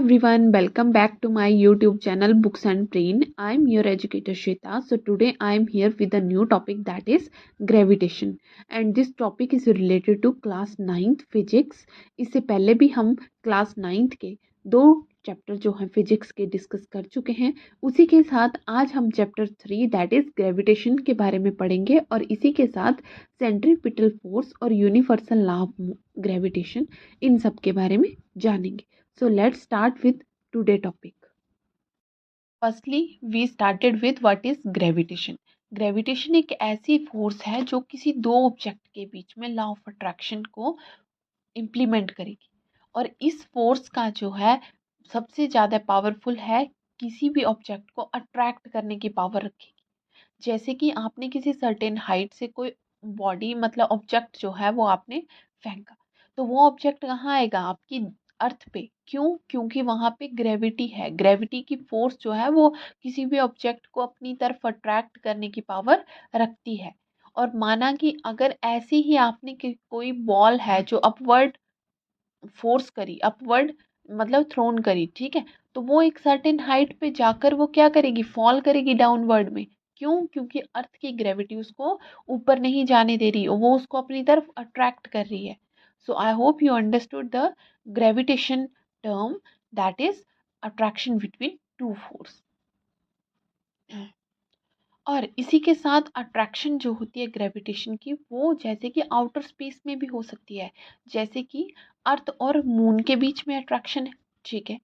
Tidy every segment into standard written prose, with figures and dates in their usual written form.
everyone, welcome back to my YouTube channel Books and Brain. I'm your educator Shweta. So today I'm here with a new topic, that is gravitation, and this topic is related to class 9th physics. इससे पहले भी हम class 9th के दो chapter जो हैं physics के discuss कर चुके हैं। उसी के साथ आज हम चैप्टर 3 दैट इज ग्रेविटेशन के बारे में पढ़ेंगे और इसी के साथ सेंट्रीपिटल फोर्स और यूनिवर्सल लॉ ऑफ ग्रेविटेशन इन सब के बारे में जानेंगे। So let's start with today's topic. Firstly, we started with what is gravitation. Gravitation एक ऐसी फोर्स है जो किसी दो ऑब्जेक्ट के बीच में लॉ ऑफ अट्रैक्शन को इम्प्लीमेंट करेगी, और इस फोर्स का जो है सबसे ज़्यादा पावरफुल है, किसी भी ऑब्जेक्ट को अट्रैक्ट करने की पावर रखेगी। जैसे कि आपने किसी सर्टेन हाइट से कोई बॉडी मतलब ऑब्जेक्ट जो है वो आपने फेंका, तो वो ऑब्जेक्ट कहाँ आएगा? आपकी अर्थ पे। क्यों? क्योंकि वहाँ पे ग्रेविटी है। ग्रेविटी की फोर्स जो है वो किसी भी ऑब्जेक्ट को अपनी तरफ अट्रैक्ट करने की पावर रखती है। और माना कि अगर ऐसे ही आपने कोई बॉल है जो अपवर्ड फोर्स करी, अपवर्ड मतलब थ्रोन करी, ठीक है, तो वो एक सर्टेन हाइट पे जाकर वो क्या करेगी? फॉल करेगी डाउनवर्ड में। क्यों? क्योंकि अर्थ की ग्रेविटी उसको ऊपर नहीं जाने दे रही, वो उसको अपनी तरफ अट्रैक्ट कर रही है। So I hope you understood the gravitation term, that is attraction between two force. और इसी के साथ अट्रैक्शन जो होती है ग्रेविटेशन की, वो जैसे कि आउटर स्पेस में भी हो सकती है। जैसे कि अर्थ और मून के बीच में अट्रैक्शन है, ठीक है।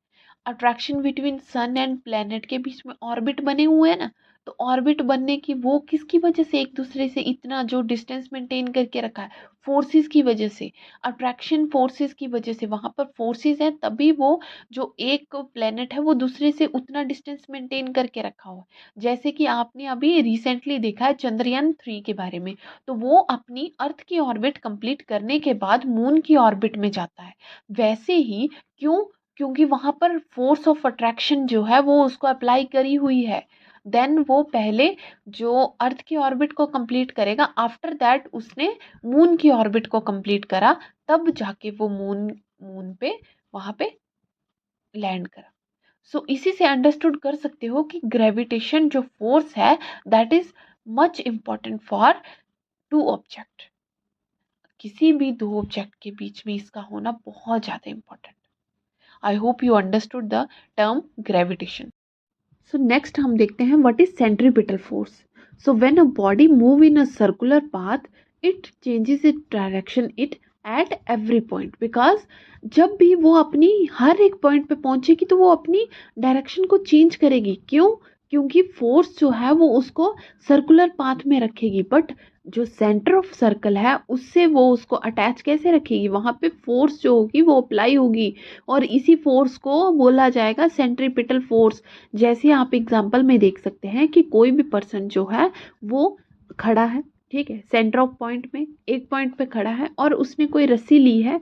Attraction between sun and planet के बीच में ऑर्बिट बने हुए हैं ना, तो ऑर्बिट बनने की वो किसकी वजह से एक दूसरे से इतना जो डिस्टेंस मेंटेन करके रखा है? फोर्सेस की वजह से, अट्रैक्शन फोर्सेस की वजह से। वहाँ पर फोर्सेस हैं तभी वो जो एक प्लेनेट है वो दूसरे से उतना डिस्टेंस मेंटेन करके रखा हुआ है। जैसे कि आपने अभी रिसेंटली देखा है चंद्रयान 3 के बारे में, तो वो अपनी अर्थ की ऑर्बिट कंप्लीट करने के बाद मून की ऑर्बिट में जाता है। वैसे ही क्यों? क्योंकि वहां पर फोर्स ऑफ अट्रैक्शन जो है वो उसको अप्लाई करी हुई है। देन वो पहले जो अर्थ की ऑर्बिट को कंप्लीट करेगा, आफ्टर दैट उसने मून की ऑर्बिट को कंप्लीट करा, तब जाके वो मून मून पे वहां पे लैंड करा। सो इसी से अंडरस्टूड कर सकते हो कि ग्रेविटेशन जो फोर्स है that is much important for two object. किसी भी दो ऑब्जेक्ट के बीच में इसका होना बहुत ज़्यादा important. I hope you understood the term gravitation. So next हम देखते हैं what is centripetal force. So when a body move in a circular path, it changes it direction it at every point, because जब भी वो अपनी हर एक point पे पहुंचेगी तो वो अपनी डायरेक्शन को चेंज करेगी। क्यों? क्योंकि फोर्स जो है वो उसको सर्कुलर पाथ में रखेगी, बट जो सेंटर ऑफ सर्कल है उससे वो उसको अटैच कैसे रखेगी? वहां पे फोर्स जो होगी वो अप्लाई होगी, और इसी फोर्स को बोला जाएगा सेंट्रीपिटल फोर्स। जैसे आप एग्जांपल में देख सकते हैं कि कोई भी पर्सन जो है वो खड़ा है, ठीक है, सेंटर ऑफ पॉइंट में एक पॉइंट पे खड़ा है, और उसने कोई रस्सी ली है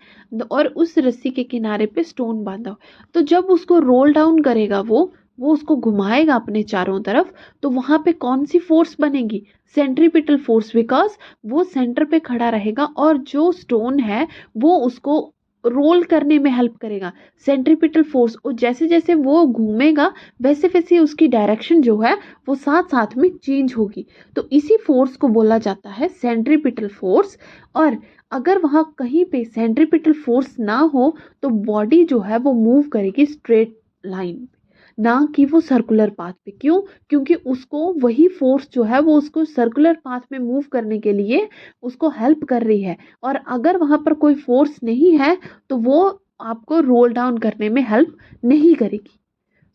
और उस रस्सी के किनारे पे स्टोन बांधा हो। तो जब उसको रोल डाउन करेगा वो उसको घुमाएगा अपने चारों तरफ, तो वहां पे कौन सी फोर्स बनेगी? सेंट्रीपिटल फोर्स, बिकॉज वो सेंटर पे खड़ा रहेगा और जो स्टोन है वो उसको रोल करने में हेल्प करेगा, सेंट्रीपिटल फोर्स। और जैसे जैसे वो घूमेगा वैसे वैसे उसकी डायरेक्शन जो है वो साथ साथ में चेंज होगी। तो इसी फोर्स को बोला जाता है सेंट्रीपिटल फोर्स। और अगर वहाँ कहीं पे सेंट्रीपिटल फोर्स ना हो तो बॉडी जो है वो मूव करेगी स्ट्रेट लाइन, ना कि वो सर्कुलर पाथ पे। क्यों? क्योंकि उसको वही फोर्स जो है वो उसको सर्कुलर पाथ में मूव करने के लिए उसको हेल्प कर रही है। और अगर वहाँ पर कोई फोर्स नहीं है तो वो आपको रोल डाउन करने में हेल्प नहीं करेगी।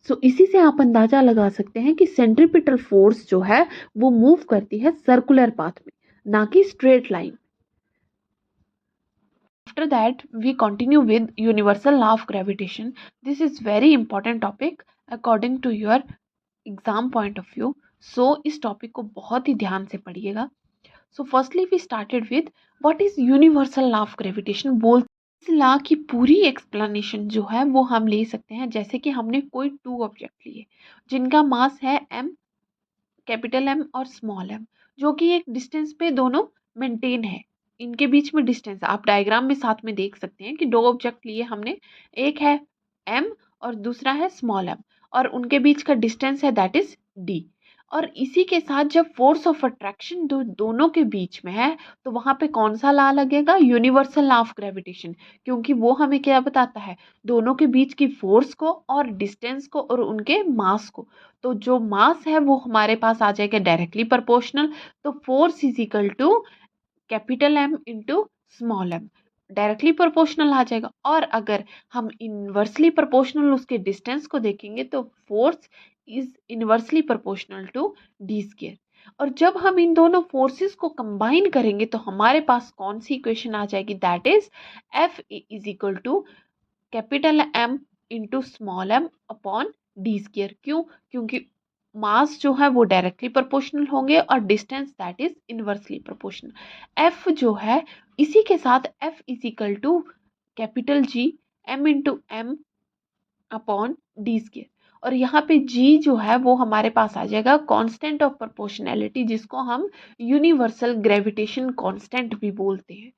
सो इसी से आप अंदाजा लगा सकते हैं कि सेंट्रीपिटल फोर्स जो है वो मूव करती है सर्कुलर पाथ में, ना कि straight line. After that, we continue with universal law of gravitation. This is very important topic according to your exam point of view. So इस टॉपिक को बहुत ही ध्यान से पढ़िएगा। So firstly we started with what is universal law of gravitation. इस law की पूरी एक्सप्लेनेशन जो है वो हम ले सकते हैं जैसे कि हमने कोई टू ऑब्जेक्ट लिए जिनका मास है m, कैपिटल M और स्मॉल m, जो कि एक डिस्टेंस पे दोनों मेंटेन है। इनके बीच में डिस्टेंस आप डायग्राम में साथ में देख सकते हैं कि दो ऑब्जेक्ट लिए हमने, एक है m और दूसरा है स्मॉल m, और उनके बीच का डिस्टेंस है दैट इज d। और इसी के साथ जब फोर्स ऑफ अट्रैक्शन दोनों के बीच में है तो वहां पे कौन सा लॉ लगेगा, यूनिवर्सल लॉ ऑफ ग्रेविटेशन, क्योंकि वो हमें क्या बताता है, दोनों के बीच की फोर्स को और डिस्टेंस को और उनके मास को। तो जो मास है वो हमारे पास आ जाएगा डायरेक्टली प्रोपोर्शनल, तो force is equal to capital M into small m, directly proportional आ जाएगा। और अगर हम इनवर्सली प्रोपोर्शनल उसके डिस्टेंस को देखेंगे तो force is inversely proportional to d square. और जब हम इन दोनों फोर्सेस को कंबाइन करेंगे तो हमारे पास कौन सी इक्वेशन आ जाएगी, that is F is equal to capital M into small m upon D square. क्यों, क्योंकि मास जो है वो डायरेक्टली प्रोपोर्शनल होंगे और distance that is inversely proportional. F जो है इसी के साथ F is equal to capital G M into M upon D square. और यहाँ पे जी जो है वो हमारे पास आ जाएगा कांस्टेंट ऑफ प्रोपोर्शनैलिटी, जिसको हम यूनिवर्सल ग्रेविटेशन कांस्टेंट भी बोलते हैं।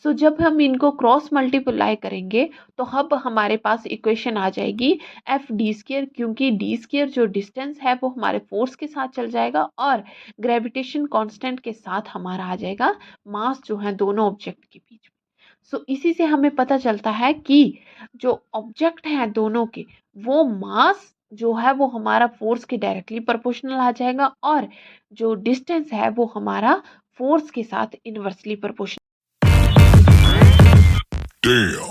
सो जब हम इनको क्रॉस मल्टीप्लाई करेंगे तो अब हमारे पास इक्वेशन आ जाएगी एफ डी स्क्वायर, क्योंकि डी स्क्वायर जो डिस्टेंस है वो हमारे फोर्स के साथ चल जाएगा और ग्रेविटेशन कांस्टेंट के साथ हमारा आ जाएगा मास जो है दोनों ऑब्जेक्ट के बीच में। सो इसी से हमें पता चलता है कि जो ऑब्जेक्ट हैं दोनों के, वो मास जो है वो हमारा फोर्स के डायरेक्टली प्रोपोर्शनल आ जाएगा और जो डिस्टेंस है वो हमारा फोर्स के साथ इनवर्सली प्रोपोर्शनल। Damn.